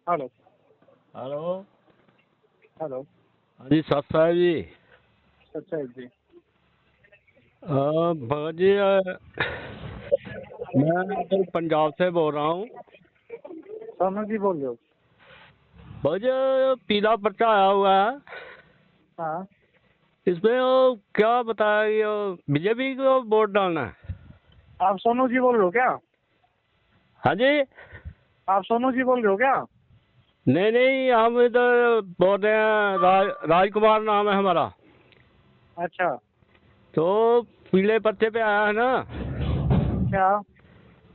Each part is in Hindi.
हेलो। हेलो। हेलो। हाँ जी, सत साहब जी। अच्छा जी। भगत जी, मैं इधर पंजाब से बोल रहा हूँ। सोनू जी बोल रहे हो? भगत जी, पीला पर्चा आया हुआ है, हाँ। इसमें वो क्या बताया कि बीजेपी को वोट डालना है। आप सोनू जी बोल रहे हो क्या? हाँ जी। आप सोनू जी बोल रहे हो क्या? नहीं नहीं, हम इधर बोल रहे हैं, राजकुमार नाम है हमारा। अच्छा। तो पीले पत्ते पे आया है ना क्या?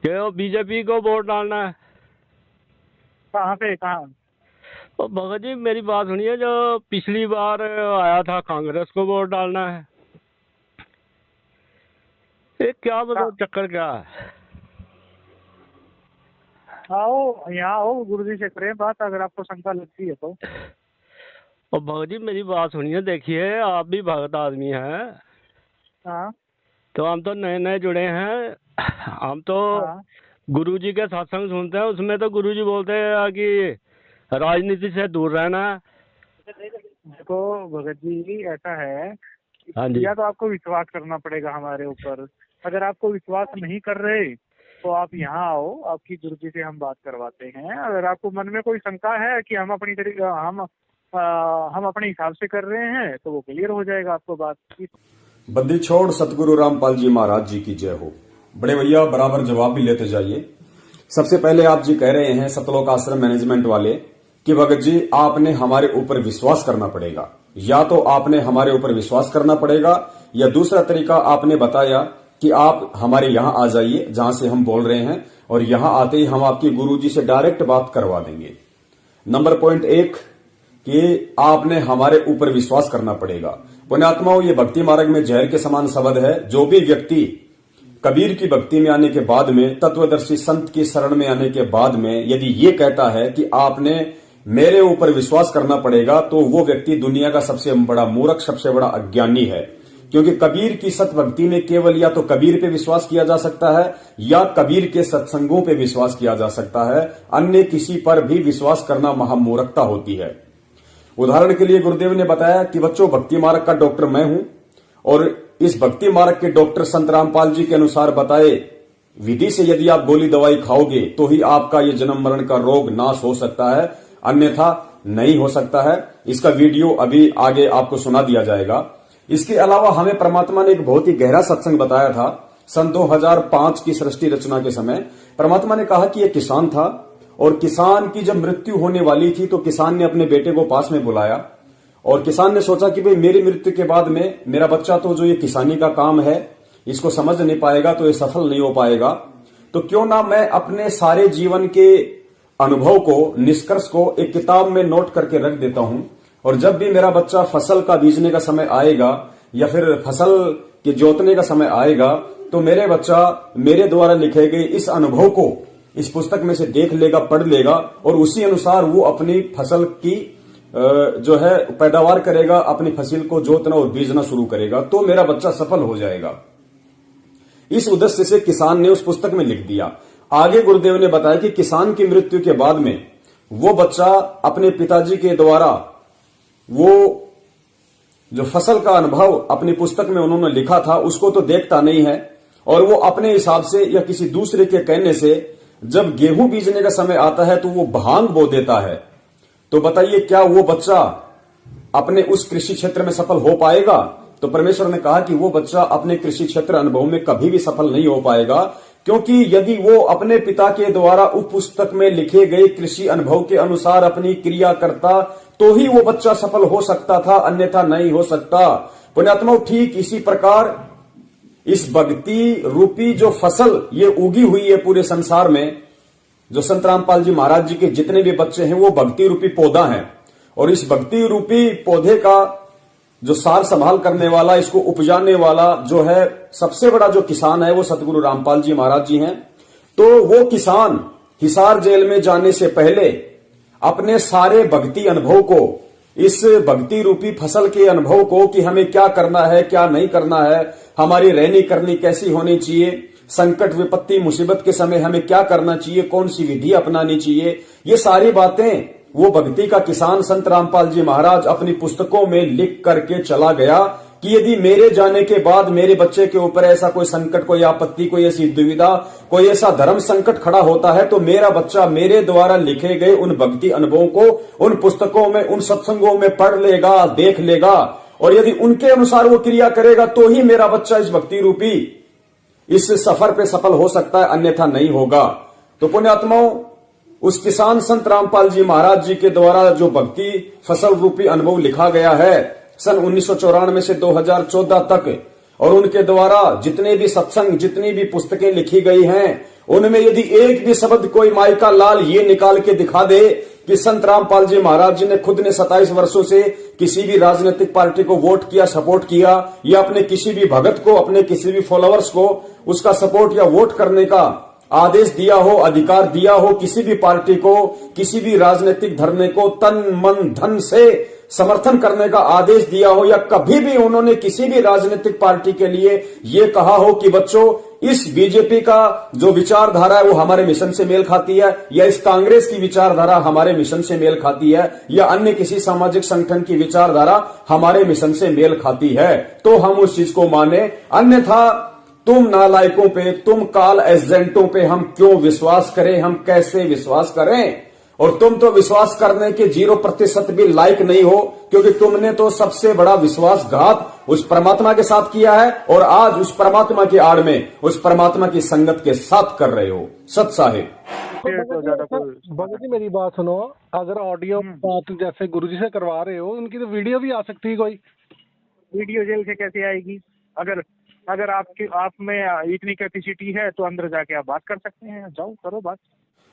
कि वो बीजेपी को वोट डालना है। कहाँ पे, कहाँ? तो भगत जी, मेरी बात सुनिए, जो पिछली बार आया था कांग्रेस को वोट डालना है, ये क्या कहाँ? मतलब चक्कर क्या है। आओ यहाँ आओ, गुरुजी से करें बात अगर आपको शंका लगती है तो। और भगत जी, मेरी बात सुनिए, देखिए आप भी भगत आदमी हैं, हाँ। तो हम तो नए नए जुड़े हैं, हम तो हाँ। गुरु जी के सत्संग सुनते हैं, उसमें तो गुरु जी बोलते हैं कि राजनीति से दूर रहना है। देखो भगत जी, ऐसा है, हाँ जी। या तो आपको विश्वास करना पड़ेगा हमारे ऊपर। अगर आपको विश्वास नहीं कर रहे तो आप यहाँ आओ, आपकी गुरुजी से हम बात करवाते हैं। अगर आपको मन में कोई शंका है कि हम अपनी तरीके हम अपने हिसाब से कर रहे हैं तो वो क्लियर हो जाएगा आपको बात। बंदी छोड़ सतगुरु रामपाल जी महाराज जी की जय हो। बड़े भैया बराबर जवाब भी लेते जाइए। सबसे पहले आप जी कह रहे हैं सतलोक आश्रम मैनेजमेंट वाले कि भगत जी आपने हमारे ऊपर विश्वास करना पड़ेगा, या तो आपने हमारे ऊपर विश्वास करना पड़ेगा या दूसरा तरीका आपने बताया कि आप हमारे यहाँ आ जाइए जहां से हम बोल रहे हैं, और यहां आते ही हम आपके गुरु जी से डायरेक्ट बात करवा देंगे। नंबर पॉइंट एक कि आपने हमारे ऊपर विश्वास करना पड़ेगा। पुण्यात्माओं, ये भक्ति मार्ग में जहर के समान शब्द है। जो भी व्यक्ति कबीर की भक्ति में आने के बाद में, तत्वदर्शी संत की शरण में आने के बाद में यदि ये कहता है कि आपने मेरे ऊपर विश्वास करना पड़ेगा, तो वो व्यक्ति दुनिया का सबसे बड़ा मूर्ख, सबसे बड़ा अज्ञानी है। क्योंकि कबीर की सत भक्ति में केवल या तो कबीर पे विश्वास किया जा सकता है या कबीर के सत्संगों पे विश्वास किया जा सकता है। अन्य किसी पर भी विश्वास करना महामूर्खता होती है। उदाहरण के लिए गुरुदेव ने बताया कि बच्चों, भक्ति मार्ग का डॉक्टर मैं हूं, और इस भक्ति मार्ग के डॉक्टर संत रामपाल जी के अनुसार बताए विधि से यदि आप गोली दवाई खाओगे तो ही आपका ये जन्म मरण का रोग नाश हो सकता है, अन्यथा नहीं हो सकता है। इसका वीडियो अभी आगे आपको सुना दिया जाएगा। इसके अलावा हमें परमात्मा ने एक बहुत ही गहरा सत्संग बताया था। सन 2005 की सृष्टि रचना के समय परमात्मा ने कहा कि यह किसान था, और किसान की जब मृत्यु होने वाली थी तो किसान ने अपने बेटे को पास में बुलाया, और किसान ने सोचा कि भाई मेरी मृत्यु के बाद में मेरा बच्चा तो जो ये किसानी का काम है इसको समझ नहीं पाएगा, तो ये सफल नहीं हो पाएगा, तो क्यों ना मैं अपने सारे जीवन के अनुभव को, निष्कर्ष को एक किताब में नोट करके रख देता हूं, और जब भी मेरा बच्चा फसल का बीजने का समय आएगा या फिर फसल के जोतने का समय आएगा, तो मेरे बच्चा मेरे द्वारा लिखे गए इस अनुभव को इस पुस्तक में से देख लेगा, पढ़ लेगा, और उसी अनुसार वो अपनी फसल की जो है पैदावार करेगा, अपनी फसल को जोतना और बीजना शुरू करेगा, तो मेरा बच्चा सफल हो जाएगा। इस उद्देश्य से किसान ने उस पुस्तक में लिख दिया। आगे गुरुदेव ने बताया कि किसान की मृत्यु के बाद में वो बच्चा अपने पिताजी के द्वारा वो जो फसल का अनुभव अपनी पुस्तक में उन्होंने लिखा था उसको तो देखता नहीं है, और वो अपने हिसाब से या किसी दूसरे के कहने से जब गेहूं बीजने का समय आता है तो वो भांग बो देता है। तो बताइए, क्या वो बच्चा अपने उस कृषि क्षेत्र में सफल हो पाएगा? तो परमेश्वर ने कहा कि वो बच्चा अपने कृषि क्षेत्र अनुभव में कभी भी सफल नहीं हो पाएगा, क्योंकि यदि वो अपने पिता के द्वारा उप पुस्तक में लिखे गए कृषि अनुभव के अनुसार अपनी क्रिया करता तो ही वो बच्चा सफल हो सकता था, अन्यथा नहीं हो सकता। पुण्यात्माओं, ठीक इसी प्रकार इस भक्ति रूपी जो फसल ये उगी हुई है पूरे संसार में, जो संत रामपाल जी महाराज जी के जितने भी बच्चे हैं वो भक्ति रूपी पौधा है, और इस भक्ति रूपी पौधे का जो सार संभाल करने वाला, इसको उपजाने वाला जो है सबसे बड़ा जो किसान है वो सतगुरु रामपाल जी महाराज जी हैं। तो वो किसान हिसार जेल में जाने से पहले अपने सारे भक्ति अनुभव को, इस भक्ति रूपी फसल के अनुभव को कि हमें क्या करना है, क्या नहीं करना है, हमारी रहनी करनी कैसी होनी चाहिए, संकट विपत्ति मुसीबत के समय हमें क्या करना चाहिए, कौन सी विधि अपनानी चाहिए, ये सारी बातें वो भक्ति का किसान संत रामपाल जी महाराज अपनी पुस्तकों में लिख करके चला गया कि यदि मेरे जाने के बाद मेरे बच्चे के ऊपर ऐसा कोई संकट, कोई आपत्ति, कोई ऐसी दुविधा, कोई ऐसा धर्म संकट खड़ा होता है तो मेरा बच्चा मेरे द्वारा लिखे गए उन भक्ति अनुभवों को उन पुस्तकों में, उन सत्संगों में पढ़ लेगा, देख लेगा, और यदि उनके अनुसार वो क्रिया करेगा तो ही मेरा बच्चा इस भक्ति रूपी इस सफर पे सफल हो सकता है, अन्यथा नहीं होगा। तो पुण्यात्माओं, उस किसान संत रामपाल जी महाराज जी के द्वारा जो भक्ति फसल रूपी अनुभव लिखा गया है सन 1994 से 2014 तक, और उनके द्वारा जितने भी सत्संग, जितनी भी पुस्तकें लिखी गई हैं, उनमें यदि एक भी शब्द कोई माई का लाल ये निकाल के दिखा दे कि संत रामपाल जी महाराज जी ने खुद ने 27 वर्षों से किसी भी राजनीतिक पार्टी को वोट किया, सपोर्ट किया, या अपने किसी भी भगत को, अपने किसी भी फॉलोअर्स को उसका सपोर्ट या वोट करने का आदेश दिया हो, अधिकार दिया हो, किसी भी पार्टी को, किसी भी राजनीतिक धरने को तन मन धन से समर्थन करने का आदेश दिया हो, या कभी भी उन्होंने किसी भी राजनीतिक पार्टी के लिए ये कहा हो कि बच्चों इस बीजेपी का जो विचारधारा है वो हमारे मिशन से मेल खाती है, या इस कांग्रेस की विचारधारा हमारे मिशन से मेल खाती है, या अन्य किसी सामाजिक संगठन की विचारधारा हमारे मिशन से मेल खाती है, तो हम उस चीज को माने, अन्यथा तुम नालायकों पे, तुम काल एजेंटों पे हम क्यों विश्वास करें, हम कैसे विश्वास करें। और तुम तो विश्वास करने के 0% भी लायक नहीं हो, क्योंकि तुमने तो सबसे बड़ा विश्वासघात उस परमात्मा के साथ किया है, और आज उस परमात्मा की आड़ में उस परमात्मा की संगत के साथ कर रहे हो। सत साहिब भगत जी मेरी बात सुनो, अगर ऑडियो बात जैसे गुरुजी से करवा रहे हो, उनकी तो वीडियो भी आ सकती है। कोई वीडियो जेल से कैसे आएगी? अगर आप में इतनी कैपेसिटी है तो अंदर जाके आप बात कर सकते हैं, जाओ करो बात।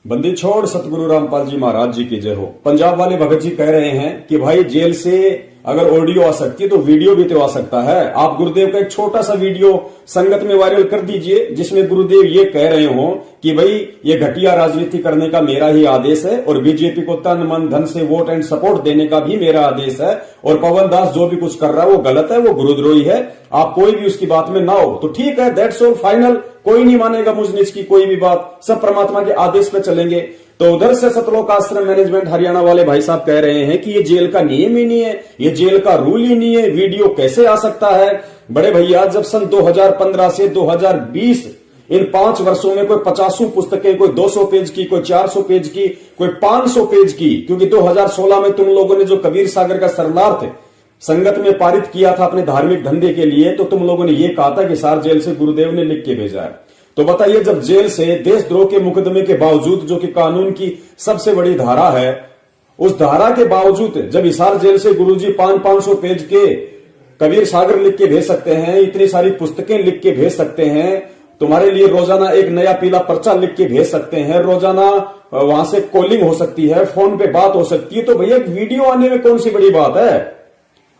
बंदी छोड़ सतगुरु रामपाल जी महाराज जी की जय हो। पंजाब वाले भगत जी कह रहे हैं कि भाई जेल से अगर ऑडियो आ सकती है तो वीडियो भी तो आ सकता है। आप गुरुदेव का एक छोटा सा वीडियो संगत में वायरल कर दीजिए जिसमें गुरुदेव ये कह रहे हो कि भाई ये घटिया राजनीति करने का मेरा ही आदेश है, और बीजेपी को तन मन धन से वोट एंड सपोर्ट देने का भी मेरा आदेश है, और पवन दास जो भी कुछ कर रहा है वो गलत है, वो गुरुद्रोही है। आप कोई भी उसकी बात में ना हो तो ठीक है, दैट्स ऑल, फाइनल। कोई नहीं मानेगा मुझ नीच की कोई भी बात, सब परमात्मा के आदेश पे चलेंगे। तो उधर से सतलोक आश्रम मैनेजमेंट हरियाणा वाले भाई साहब कह रहे हैं कि ये जेल का नियम ही नहीं है, ये जेल का रूल ही नहीं है, वीडियो कैसे आ सकता है। बड़े भैया, जब सन 2015 से 2020 इन 5 वर्षों में कोई 50 पुस्तकें, कोई 200 पेज की, कोई 400 पेज की, कोई 500 पेज की, क्योंकि 2016 में तुम लोगों ने जो कबीर सागर का शरणार्थ संगत में पारित किया था अपने धार्मिक धंधे के लिए, तो तुम लोगों ने ये कहा था कि सार जेल से गुरुदेव ने लिख के भेजा है। तो बताइए, जब जेल से देशद्रोह के मुकदमे के बावजूद, जो कि कानून की सबसे बड़ी धारा है, उस धारा के बावजूद जब हिसार जेल से गुरुजी 500 पेज के कबीर सागर लिख के भेज सकते हैं, इतनी सारी पुस्तकें लिख के भेज सकते हैं, तुम्हारे लिए रोजाना एक नया पीला पर्चा लिख के भेज सकते हैं, रोजाना वहां से कॉलिंग हो सकती है, फोन पे बात हो सकती है, तो भैया वीडियो आने में कौन सी बड़ी बात है?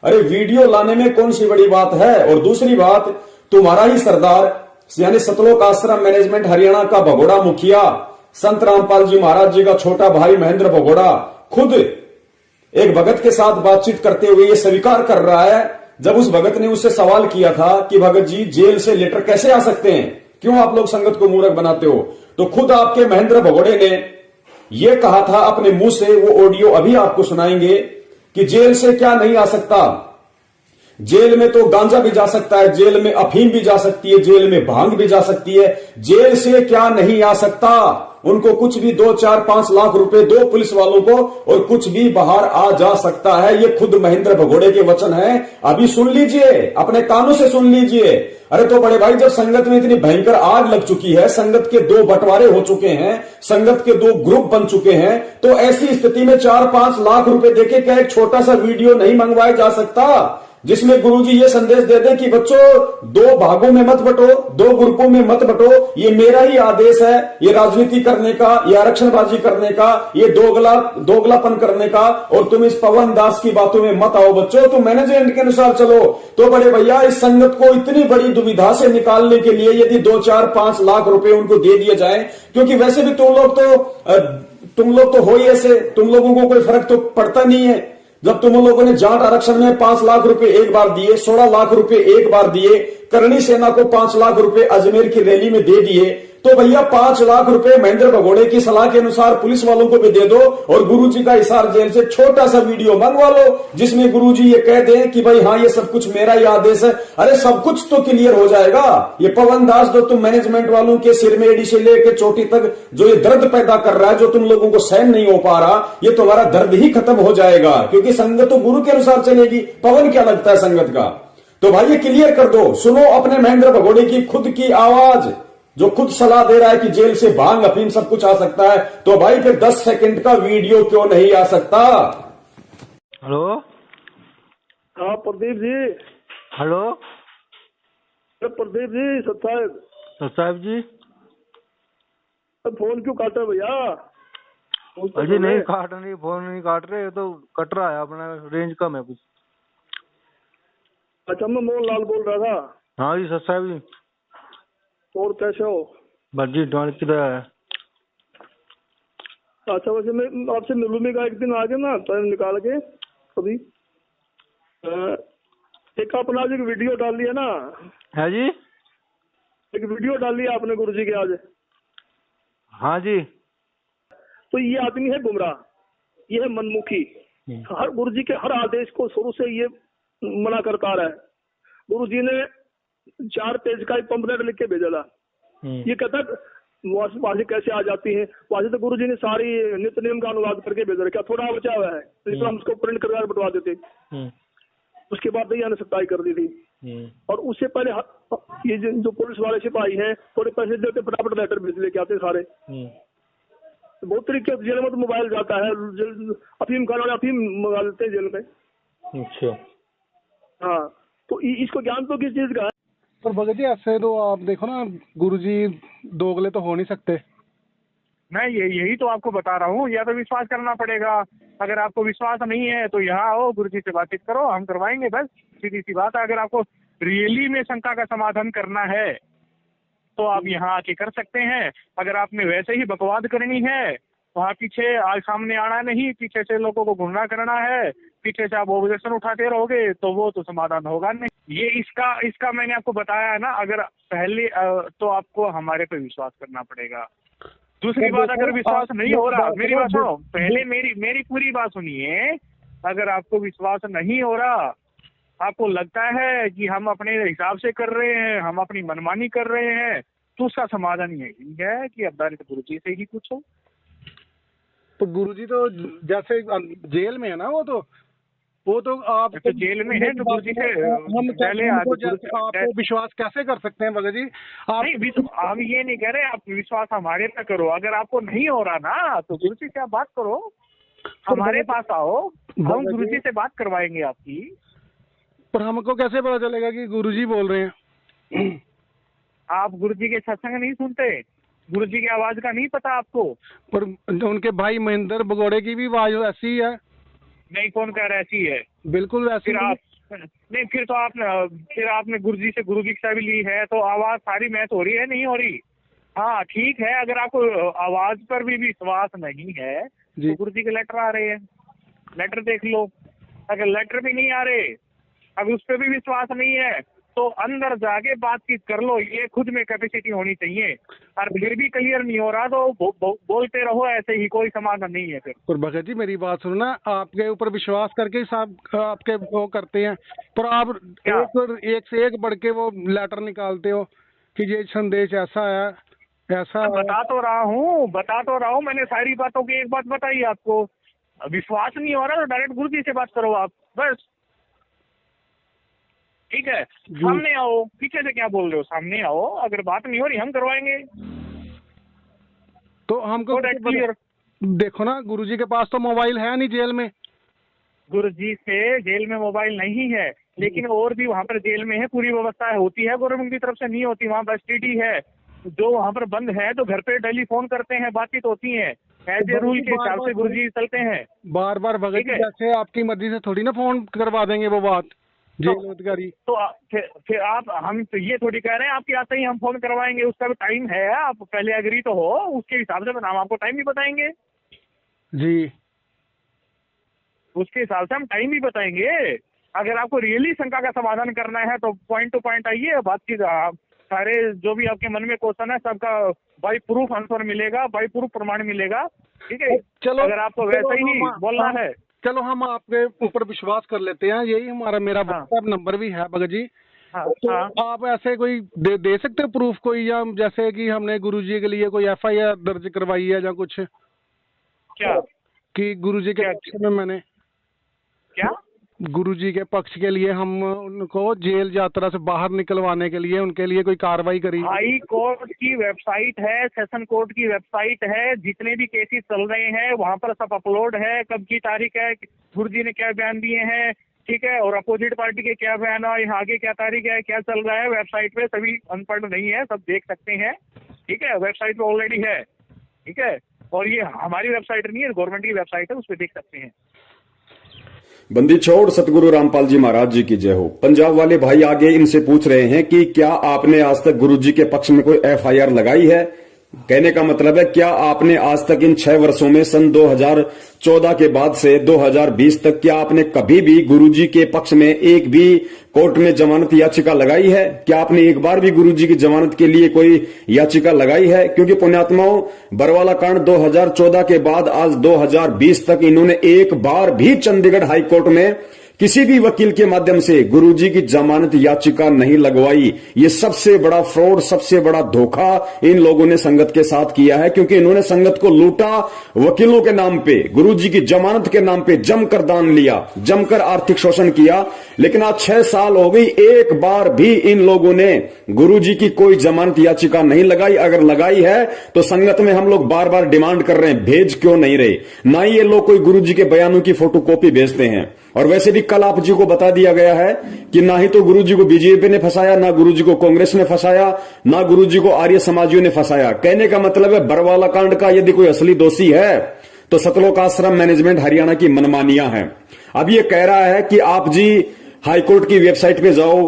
अरे वीडियो लाने में कौन सी बड़ी बात है? और दूसरी बात, तुम्हारा ही सरदार यानी सतलोक आश्रम मैनेजमेंट हरियाणा का भगोड़ा मुखिया संत रामपाल जी महाराज जी का छोटा भाई महेंद्र भगोड़ा खुद एक भगत के साथ बातचीत करते हुए ये स्वीकार कर रहा है, जब उस भगत ने उससे सवाल किया था कि भगत जी जेल से लेटर कैसे आ सकते हैं, क्यों आप लोग संगत को मूर्ख बनाते हो, तो खुद आपके महेंद्र भगोड़े ने यह कहा था अपने मुंह से, वो ऑडियो अभी आपको सुनाएंगे कि जेल से क्या नहीं आ सकता। जेल में तो गांजा भी जा सकता है, जेल में अफीम भी जा सकती है, जेल में भांग भी जा सकती है, जेल से क्या नहीं आ सकता। उनको कुछ भी 2, 4, 5 लाख रुपए दो पुलिस वालों को और कुछ भी बाहर आ जा सकता है। ये खुद महेंद्र भगोड़े के वचन है, अभी सुन लीजिए, अपने कानों से सुन लीजिए। अरे तो बड़े भाई, जब संगत में इतनी भयंकर आग लग चुकी है, संगत के 2 बंटवारे हो चुके हैं, संगत के 2 ग्रुप बन चुके हैं, तो ऐसी स्थिति में 4-5 लाख रुपए देके क्या एक छोटा सा वीडियो नहीं मंगवाया जा सकता जिसमें गुरुजी ये संदेश दे दें कि बच्चों 2 भागों में मत बंटो, 2 ग्रुपों में मत बंटो, ये मेरा ही आदेश है, ये राजनीति करने का, ये आरक्षणबाजी करने का, ये दोगलापन करने का, और तुम इस पवन दास की बातों में मत आओ बच्चों, तुम मैनेजमेंट के अनुसार चलो। तो बड़े भैया, इस संगत को इतनी बड़ी दुविधा से निकालने के लिए यदि 2, 4, 5 लाख रुपए उनको दे दिए जाए, क्योंकि वैसे भी तुम लोग तो हो ही ऐसे, तुम लोगों को कोई फर्क तो पड़ता नहीं है। जब तुम लोगों ने जाट आरक्षण में 5 लाख रुपए एक बार दिए, 16 लाख रुपए एक बार दिए, करणी सेना को 5 लाख रुपए अजमेर की रैली में दे दिए, तो भैया 5 लाख रुपए महेंद्र भगोड़े की सलाह के अनुसार पुलिस वालों को भी दे दो और गुरुजी का हिसार जेल से छोटा सा वीडियो मंगवा लो जिसमें गुरुजी ये कह दें कि भाई हाँ ये सब कुछ मेरा ही आदेश है। अरे सब कुछ तो क्लियर हो जाएगा। ये पवन दास जो तुम मैनेजमेंट वालों के सिर में एड़ी से लेकर चोटी तक जो ये दर्द पैदा कर रहा है, जो तुम लोगों को सहन नहीं हो पा रहा, ये तुम्हारा दर्द ही खत्म हो जाएगा क्योंकि संगत तो गुरु के अनुसार चलेगी। पवन क्या लगता है संगत का? तो भाई ये क्लियर कर दो। सुनो अपने महेंद्र भगोड़े की खुद की आवाज जो खुद सलाह दे रहा है कि जेल से भांग अफीम सब कुछ आ सकता है, तो भाई फिर 10 सेकंड का वीडियो क्यों नहीं आ सकता? हेलो। हाँ प्रदीप जी। हेलो प्रदीप जी। साहब जी। फोन क्यों काटे भैया? अजी नहीं काट नहीं, फोन नहीं काट रहे, तो कट रहा है, अपना रेंज कम है कुछ। अच्छा मैं मोहन लाल बोल रहा था। हाँ जी साहब जी। और कैसे हो? बस जी डॉन किधर है? अच्छा वैसे मैं आपसे मिलूंगा का एक दिन आगे ना टाइम निकाल के कभी। एक अपना आज एक वीडियो डाल लिया ना। है जी। एक वीडियो डाल लिया आपने गुरुजी के आज। हाँ जी। तो ये आदमी है गुमराह, ये है मनमुखी। हर गुरुजी के हर आदेश को शुरू से ये मना करता रहा है। गुरुजी ने 4 पेज का एक पंपलेट लिख के भेजा था। ये कहता वहां से कैसे आ जाती है, वहां से तो गुरुजी ने सारी नित्य नियम का अनुवाद करके भेजा रखा, थोड़ा बचा हुआ है तो हम उसको प्रिंट करवा बटवा देते। उसके बाद नहीं आने सख्ताई कर दी थी। और उससे पहले ये जो पुलिस वाले सिपाही हैं थोड़े पैसे देते फटाफट लेटर भेज लेके आते सारे। बहुत तरीके से जेल में तो मोबाइल जाता है, अफीम खाने वाले अफीम मंगा लेते हैं जेल में। अच्छा हाँ तो इसको ज्ञान तो किस चीज का है? पर भगत जी ऐसे तो आप देखो ना, गुरुजी दोगले तो हो नहीं सकते। मैं यही तो आपको बता रहा हूँ, या तो विश्वास करना पड़ेगा। अगर आपको विश्वास नहीं है तो यहाँ आओ, गुरुजी से बातचीत करो, हम करवाएंगे, बस सीधी सी बात है। अगर आपको रियली में शंका का समाधान करना है तो आप यहाँ आके कर सकते हैं। अगर आपने वैसे ही बकवाद करनी है, वहाँ पीछे आज सामने आना नहीं, पीछे से लोगों को गुमराह करना है, पीछे से आप ऑब्जेक्शन उठाते रहोगे तो वो तो समाधान होगा नहीं। ये इसका मैंने आपको बताया है ना। अगर पहले तो आपको हमारे पे विश्वास करना पड़ेगा। दूसरी बात, अगर विश्वास नहीं हो रहा, मेरी बात सुनो पहले, मेरी पूरी बात सुनिए। अगर आपको विश्वास नहीं हो रहा, आपको लगता है कि हम अपने हिसाब से कर रहे हैं, हम अपनी मनमानी कर रहे हैं, तो उसका समाधान यही है कि अब्दालित गुरुजी से ही पूछो। तो गुरुजी तो जैसे जेल में है ना, वो तो आप तो जेल में है तो गुरुजी से हम पहले आपको विश्वास कैसे कर सकते हैं भगत जी? आप नहीं, हम ये नहीं कह रहे आप विश्वास हमारे पे करो। अगर आपको नहीं हो रहा ना तो गुरुजी से आप बात करो, हमारे पास आओ, हम गुरुजी से बात करवाएंगे आपकी। पर हमको कैसे पता चलेगा कि गुरुजी बोल रहे हैं? आप गुरुजी के सत्संग नहीं सुनते? गुरुजी की आवाज का नहीं पता आपको? पर उनके भाई महेंद्र भगोड़े की भी आवाज ऐसी ही है। नहीं, कौन कह रहा ऐसी है? बिल्कुल वैसी। फिर आपने गुरुजी से गुरु दीक्षा भी ली है तो आवाज सारी मैच हो रही है, नहीं हो रही? हाँ ठीक है, अगर आपको आवाज पर भी विश्वास नहीं है तो गुरुजी के लेटर आ रहे हैं, लेटर देख लो। अगर लेटर भी नहीं आ रहे, अगर उस पर भी विश्वास नहीं है तो अंदर जाके बातचीत कर लो। ये खुद में कैपेसिटी होनी चाहिए। और फिर भी क्लियर नहीं हो रहा तो बोलते रहो ऐसे ही, कोई समाधान नहीं है फिर। और भगत जी मेरी बात सुनो ना, आपके ऊपर विश्वास करके ही सब आपके वो करते हैं, पर आप एक से एक बढ़ के वो लेटर निकालते हो कि ये संदेश ऐसा है, ऐसा बता तो रहा हूँ मैंने सारी बातों की एक बात बताई आपको। विश्वास नहीं हो रहा तो डायरेक्ट गुरुजी से बात करो आप, बस। ठीक है, सामने आओ, पीछे से क्या बोल रहे हो, सामने आओ। अगर बात नहीं हो रही हम करवाएंगे। तो हमको क्लियर। देखो ना, गुरुजी के पास तो मोबाइल है नहीं जेल में। गुरुजी से जेल में मोबाइल नहीं है, लेकिन और भी वहाँ पर जेल में है, पूरी व्यवस्था होती है, गवर्नमेंट की तरफ से नहीं होती। वहाँ पर एसटीडी है, जो वहाँ पर बंद है तो घर पे टेलीफोन करते हैं, बातचीत होती है, एज ए रूल के हिसाब से गुरुजी चलते हैं। बार बार भगत जी जैसे आपकी मर्जी से थोड़ी ना फोन करवा देंगे वो बात जेल अधिकारी। तो फिर आप, हम तो ये थोड़ी कह रहे हैं आपके आते ही हम फोन करवाएंगे, उसका भी टाइम है। आप पहले एग्री तो हो, उसके हिसाब से हम आपको टाइम भी बताएंगे जी, उसके हिसाब से हम टाइम भी बताएंगे। अगर आपको रियली शंका का समाधान करना है तो पॉइंट टू पॉइंट आइए, बातचीत। सारे जो भी आपके मन में क्वेश्चन है सबका बाई प्रूफ आंसर मिलेगा, बाई प्रूफ प्रमाण मिलेगा, ठीक है। चलो, अगर आपको वैसे ही बोलना है, चलो हम आपके ऊपर विश्वास कर लेते हैं, यही मेरा हाँ। व्हाट्सएप नंबर भी है भगत जी। हाँ, तो हाँ। आप ऐसे कोई दे सकते हो प्रूफ कोई, या जैसे कि हमने गुरुजी के लिए कोई FIR दर्ज करवाई है या कुछ, क्या कि गुरुजी के पक्ष में मैंने, क्या गुरुजी के पक्ष के लिए हम उनको जेल यात्रा से बाहर निकलवाने के लिए उनके लिए कोई कार्रवाई करी? हाई कोर्ट की वेबसाइट है, सेशन कोर्ट की वेबसाइट है, जितने भी केसेस चल रहे हैं वहां पर सब अपलोड है, कब की तारीख है, गुरुजी ने क्या बयान दिए हैं, ठीक है, और अपोजिट पार्टी के क्या बयान है, आगे क्या तारीख है, क्या चल रहा है, वेबसाइट पे सभी अनपढ़ नहीं है, सब देख सकते हैं, ठीक है, वेबसाइट पे ऑलरेडी है, ठीक है। और ये हमारी वेबसाइट नहीं है, गवर्नमेंट की वेबसाइट है, उस पर देख सकते हैं। बंदी छोड़ सतगुरु रामपाल जी महाराज जी की जय हो। पंजाब वाले भाई आगे इनसे पूछ रहे हैं कि क्या आपने आज तक गुरुजी के पक्ष में कोई FIR लगाई है। कहने का मतलब है क्या आपने आज तक इन 6 वर्षों में सन 2014 के बाद से 2020 तक क्या आपने कभी भी गुरुजी के पक्ष में एक भी कोर्ट में जमानत याचिका लगाई है? क्या आपने एक बार भी गुरुजी की जमानत के लिए कोई याचिका लगाई है? क्योंकि पुण्यात्माओं, बरवाला कांड 2014 के बाद आज 2020 तक इन्होंने एक बार भी चंडीगढ़ हाई कोर्ट में किसी भी वकील के माध्यम से गुरुजी की जमानत याचिका नहीं लगवाई। ये सबसे बड़ा फ्रॉड, सबसे बड़ा धोखा इन लोगों ने संगत के साथ किया है, क्योंकि इन्होंने संगत को लूटा, वकीलों के नाम पे, गुरुजी की जमानत के नाम पे जमकर दान लिया, जमकर आर्थिक शोषण किया। लेकिन आज 6 साल हो गई, एक बार भी इन लोगों ने गुरुजी की कोई जमानत याचिका नहीं लगाई। अगर लगाई है तो संगत में हम लोग बार बार डिमांड कर रहे हैं, भेज क्यों नहीं रहे। ना ही ये लोग कोई गुरुजी के बयानों की फोटोकॉपी भेजते हैं। और वैसे भी कल आप जी को बता दिया गया है कि ना ही तो गुरुजी को बीजेपी ने फंसाया, ना गुरुजी को कांग्रेस ने फंसाया, ना गुरुजी को आर्य समाजियों ने फंसाया। कहने का मतलब है बरवाला कांड का यदि कोई असली दोषी है तो सतलोक आश्रम मैनेजमेंट हरियाणा की मनमानियां हैं। अब ये कह रहा है कि आप जी हाईकोर्ट की वेबसाइट पे जाओ,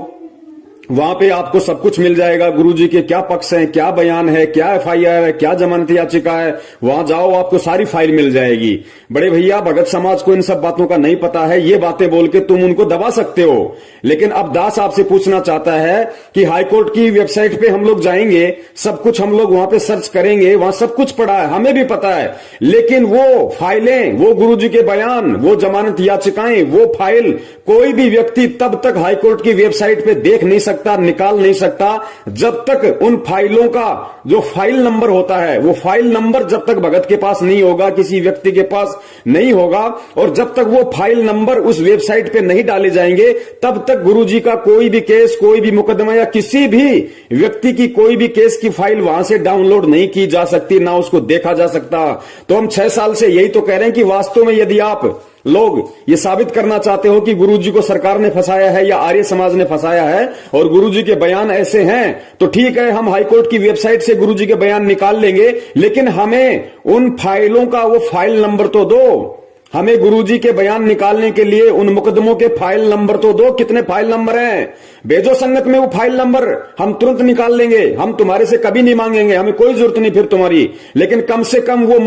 वहां पे आपको सब कुछ मिल जाएगा, गुरुजी के क्या पक्ष हैं, क्या बयान है, क्या FIR है, क्या जमानत याचिका है, वहां जाओ आपको सारी फाइल मिल जाएगी। बड़े भैया, भगत समाज को इन सब बातों का नहीं पता है। ये बातें बोल के तुम उनको दबा सकते हो। लेकिन अब दास आपसे पूछना चाहता है कि हाईकोर्ट की वेबसाइट पे हम लोग जाएंगे, सब कुछ हम लोग वहां पे सर्च करेंगे, वहां सब कुछ पड़ा है, हमें भी पता है, लेकिन वो फाइलें, वो गुरुजी के बयान, वो जमानत याचिकाएं, वो फाइल कोई भी व्यक्ति तब तक हाईकोर्ट की वेबसाइट पे देख नहीं सकता, निकाल नहीं सकता, जब तक उन फाइलों का जो फाइल नंबर होता है, वो फाइल नंबर जब तक भगत के पास नहीं होगा, किसी व्यक्ति के पास नहीं होगा, और जब तक वो फाइल नंबर उस वेबसाइट पे नहीं डाले जाएंगे, तब तक गुरुजी का कोई भी केस, कोई भी मुकदमा या किसी भी व्यक्ति की कोई भी केस की फाइल वहां से डाउनलोड नहीं की जा सकती, ना उसको देखा जा सकता। तो हम 6 साल से यही तो कह रहे हैं कि वास्तव में यदि आप लोग ये साबित करना चाहते हो कि गुरुजी को सरकार ने फंसाया है या आर्य समाज ने फंसाया है और गुरुजी के बयान ऐसे हैं, तो ठीक है, हम हाईकोर्ट की वेबसाइट से गुरुजी के बयान निकाल लेंगे, लेकिन हमें उन फाइलों का वो फाइल नंबर तो दो। हमें गुरुजी के बयान निकालने के लिए उन मुकदमों के फाइल नंबर तो दो। कितने फाइल नंबर हैं, भेजो संगत में वो फाइल नंबर, हम तुरंत निकाल लेंगे। हम तुम्हारे से कभी नहीं मांगेंगे, हमें कोई जरूरत नहीं फिर तुम्हारी, लेकिन कम से कम वो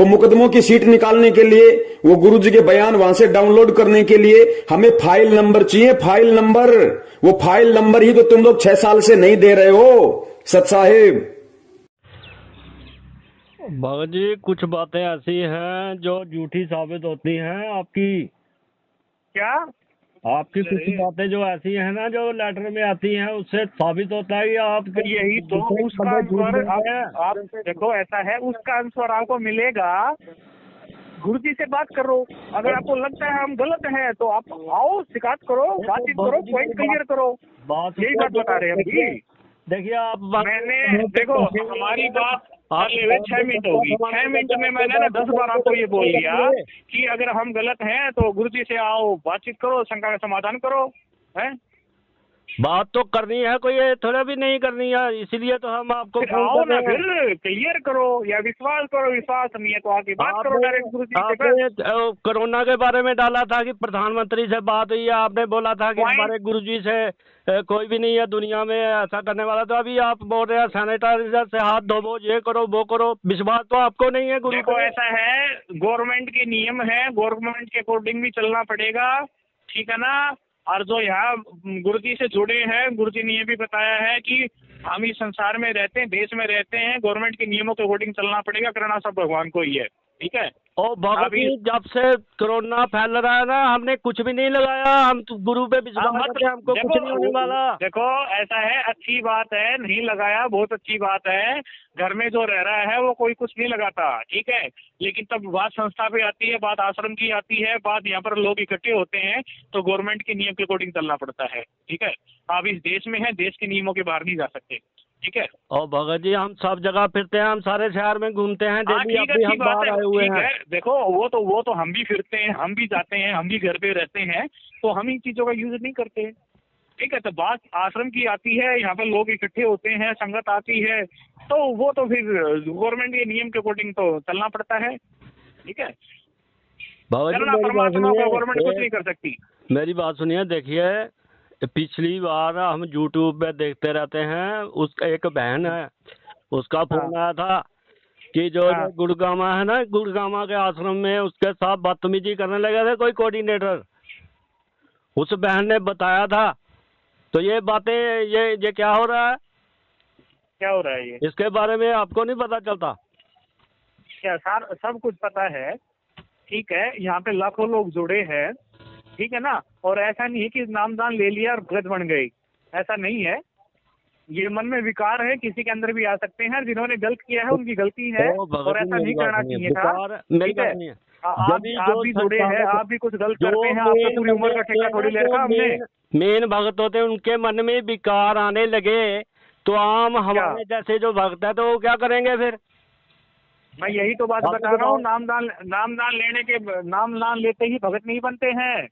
मुकदमों की सीट निकालने के लिए, वो गुरुजी के बयान वहां से डाउनलोड करने के लिए हमें फाइल नंबर चाहिए। फाइल नंबर, वो फाइल नंबर ही तो तुम लोग 6 साल से नहीं दे रहे हो सत साहिब। भगत जी, कुछ बातें ऐसी हैं जो झूठी साबित होती हैं आपकी। क्या आपकी कुछ बातें जो ऐसी हैं ना, जो लेटर में आती हैं, उससे साबित होता है कि आप यही तो उसका आंसर आप देखो, ऐसा है, उसका आंसर आपको मिलेगा। गुरुजी से बात करो, अगर आपको लगता है हम गलत हैं तो आप आओ, शिकायत करो, बातचीत करो, पॉइंट क्लियर करो। यही बात बता रहे हैं हम जी। देखिए आप मैंने देखो, हमारी बात 6 मिनट होगी, 6 मिनट में मैंने ना 10 बार आपको ये बोल दिया कि अगर हम गलत हैं तो गुरुजी से आओ, बातचीत करो, शंका का समाधान करो। हैं, बात तो करनी है, कोई ये थोड़ा भी नहीं करनी है, इसीलिए तो हम आपको आओ ना, फिर क्लियर करो या विश्वास करो। विश्वास नहीं है तो आके बात करो डायरेक्ट गुरुजी से। आपने कोरोना के बारे में डाला था कि प्रधानमंत्री से बात हुई है, आपने बोला था कि हमारे गुरुजी से कोई भी नहीं है दुनिया में ऐसा करने वाला, तो अभी आप बोल रहे हैं सैनिटाइजर से हाथ धोवो, ये करो वो करो। विश्वास तो आपको नहीं है। गुरु को ऐसा है, गवर्नमेंट के नियम है, गवर्नमेंट के अकॉर्डिंग भी चलना पड़ेगा, ठीक है ना। और जो यहाँ गुरु जी से जुड़े हैं, गुरु जी ने ये भी बताया है कि हम इस संसार में रहते हैं, देश में रहते हैं, गवर्नमेंट के नियमों के अकॉर्डिंग चलना पड़ेगा, करना सब भगवान को ही है, ठीक है। ओ भगत जी, जब से कोरोना फैल रहा है ना, हमने कुछ भी नहीं लगाया, हम तो गुरु पे विश्वास करते हैं, हमको कुछ नहीं होने वाला। देखो ऐसा है, अच्छी बात है, नहीं लगाया बहुत अच्छी बात है, घर में जो रह रहा है वो कोई कुछ नहीं लगाता, ठीक है। लेकिन तब बात संस्था पे आती है, बात आश्रम की आती है, बात यहाँ पर लोग इकट्ठे होते हैं, तो गवर्नमेंट के नियम के अकॉर्डिंग चलना पड़ता है, ठीक है। आप इस देश में हैं, देश के नियमों के बाहर नहीं जा सकते, ठीक है। और भगत जी, हम सब जगह फिरते हैं, हम सारे शहर में घूमते हैं, डेली अभी हम बाहर आए हुए हैं। देखो वो तो हम भी फिरते हैं, हम भी जाते हैं, हम भी घर पे रहते हैं, तो हम इन चीजों का यूज नहीं करते, ठीक है। तो बात आश्रम की आती है, यहाँ पर लोग इकट्ठे होते हैं, संगत आती है, तो वो तो फिर गवर्नमेंट के नियम के अकॉर्डिंग तो चलना पड़ता है, ठीक है। परमात्मा को गवर्नमेंट कुछ नहीं कर सकती। मेरी बात सुनिए, देखिए पिछली बार हम YouTube पे देखते रहते हैं, उसका एक बहन है, उसका फोन आया था कि जो गुड़गामा है ना, गुड़गामा के आश्रम में उसके साथ बदतमीजी करने लगे थे कोई कोऑर्डिनेटर, उस बहन ने बताया था। तो ये बातें, ये क्या हो रहा है, क्या हो रहा है, ये इसके बारे में आपको नहीं पता चलता क्या? सर सब कुछ पता है, ठीक है। यहाँ पे लाखों लोग जुड़े हैं, ठीक है ना। और ऐसा नहीं है कि नामदान ले लिया और भगत बन गई, ऐसा नहीं है। ये मन में विकार है, किसी के अंदर भी आ सकते हैं, जिन्होंने गलत किया है उनकी गलती है, और ऐसा नहीं करना चाहिए था, ठीक है। आप भी जुड़े हैं, आप भी कुछ गलत करते हैं, आपको पूरी उम्र का ठेका थोड़ी ले रखा हमने। मेन भक्त होते हैं, उनके मन में विकार आने लगे, तो आम हमारे जैसे जो भक्त है तो वो क्या करेंगे फिर? मैं यही तो बात बता रहा हूँ, नामदान लेते ही भगत नहीं बनते हैं,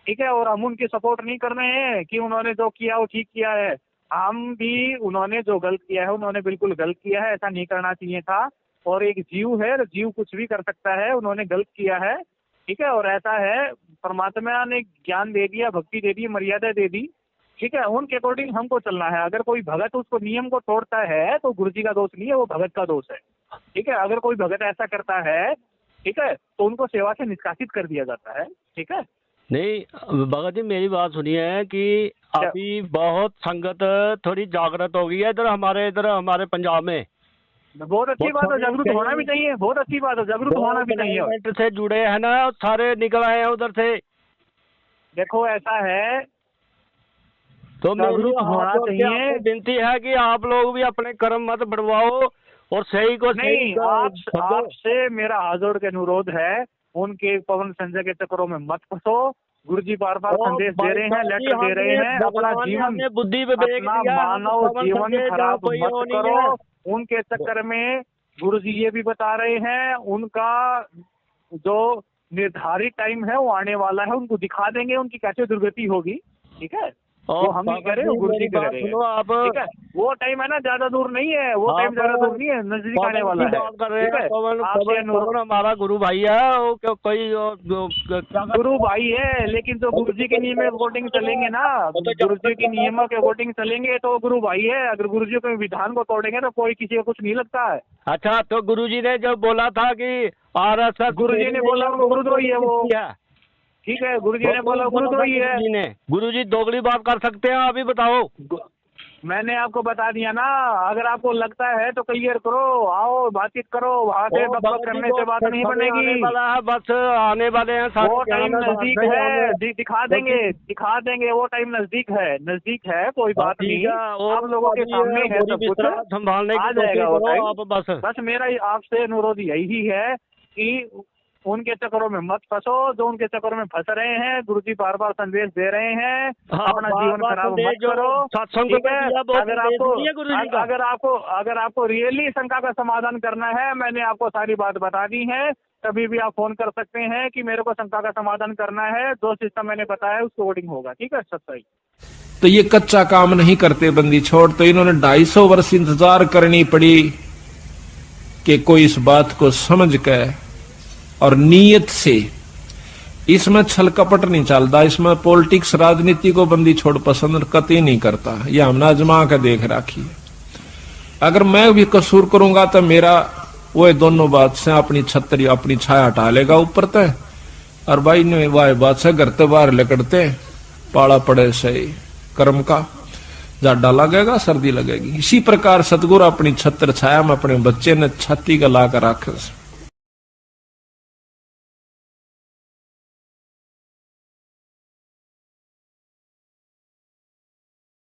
ठीक है। और हम उनकी सपोर्ट नहीं कर रहे हैं कि उन्होंने जो किया वो ठीक किया है, हम भी उन्होंने जो गलत किया है उन्होंने बिल्कुल गलत किया है, ऐसा नहीं करना चाहिए था। और एक जीव है, जीव कुछ भी कर सकता है, उन्होंने गलत किया है, ठीक है। और ऐसा है, परमात्मा ने ज्ञान दे दिया, भक्ति दे दी, मर्यादा दे दी, ठीक है। उनके अकॉर्डिंग हमको चलना है। अगर कोई भगत उसको नियम को तोड़ता है तो गुरु जी का दोष नहीं है, वो भगत का दोष है, ठीक है। अगर कोई भगत ऐसा करता है, ठीक है, तो उनको सेवा से निष्कासित कर दिया जाता है, ठीक है। नहीं भगत जी, मेरी बात सुनिए कि अभी बहुत संगत थोड़ी जागृत हो गई है इधर हमारे पंजाब में। बहुत अच्छी बात है, जागरूक होना भी चाहिए, बहुत अच्छी बात है, जागरूक होना भी चाहिए। से जुड़े हैं ना, सारे निकल आए हैं उधर से। देखो ऐसा है, तो जागरूक होना चाहिए। विनती है कि आप लोग भी अपने कर्म मत बढ़वाओ और सही को नहीं, आपसे मेरा हाथ जोड़ के अनुरोध है, उनके पवन संजय के चक्करों में मत फंसो। गुरुजी बार बार संदेश दे रहे हैं, लेटर दे रहे हैं, अपना जीवन, बुद्धि अपना मानव जीवन खराब मत करो। उनके चक्कर में गुरुजी ये भी बता रहे हैं, उनका जो निर्धारित टाइम है वो आने वाला है, उनको दिखा देंगे उनकी कैसे दुर्गति होगी, ठीक है। वो हम ही करें, गुरु जी कर रहे हैं, ठीक है। वो टाइम है ना, ज्यादा दूर नहीं है, वो टाइम ज्यादा दूर नहीं है, नजदीक आने वाला है, ठीक है। हमारा गुरु भाई है, वो कोई गुरु भाई है, लेकिन जो गुरु जी के नियम के अकॉर्डिंग चलेंगे ना, गुरु जी के नियमों के अकॉर्डिंग चलेंगे तो गुरु भाई है। अगर गुरु जी के विधान को तोड़ेंगे तो कोई किसी को कुछ नहीं लगता है। अच्छा, तो गुरु जी ने जो बोला था कि RSS, गुरु जी ने बोला गुरुद्रोही है वो, ठीक है। गुरुजी ने बोला गुरुद्रोही है। गुरुजी दोगली बात कर सकते हैं, अभी बताओ। मैंने आपको बता दिया ना, अगर आपको लगता है तो क्लियर करो, आओ बातचीत करो, वहाँ से बकवास करने से बात नहीं बनेगी। बस आने वाले हैं, वो टाइम नजदीक है, दिखा देंगे, वो टाइम नजदीक है, कोई बात नहीं। आप लोगों के सामने है सब कुछ, संभालने आ जाएगा वो टाइम। बस मेरा आपसे अनुरोध यही है कि उनके चक्करों में मत फंसो, जो उनके चक्करों में फंस रहे हैं। गुरुजी बार बार संदेश दे रहे हैं, अपना जीवन खराब मत करो, ठीक है। अगर आपको रियली शंका का समाधान करना है, मैंने आपको सारी बात बता दी है। कभी भी आप फोन कर सकते हैं कि मेरे को शंका का समाधान करना है, जो सिस्टम मैंने बताया उसको वोटिंग होगा, ठीक है। सही। तो ये कच्चा काम नहीं करते बंदी छोड़, तो इन्होंने 250 वर्ष इंतजार करनी पड़ी कि कोई इस बात को समझ के और नीयत से, इसमें छल कपट नहीं चलता, इसमें पॉलिटिक्स राजनीति को बंदी छोड़ पसंद कतई नहीं करता। ये हमने आजमा के देख रखी है। अगर मैं भी कसूर करूंगा तो मेरा वो दोनों बात से अपनी छतरी अपनी छाया हटा लेगा ऊपर तय, और भाई ने वाह बात से घर तो बाहर लकड़ते पाला पड़े सही कर्म का, जाडा लगेगा सर्दी लगेगी। इसी प्रकार सतगुरु अपनी छत्र छाया में अपने बच्चे ने छाती का ला कर रखे।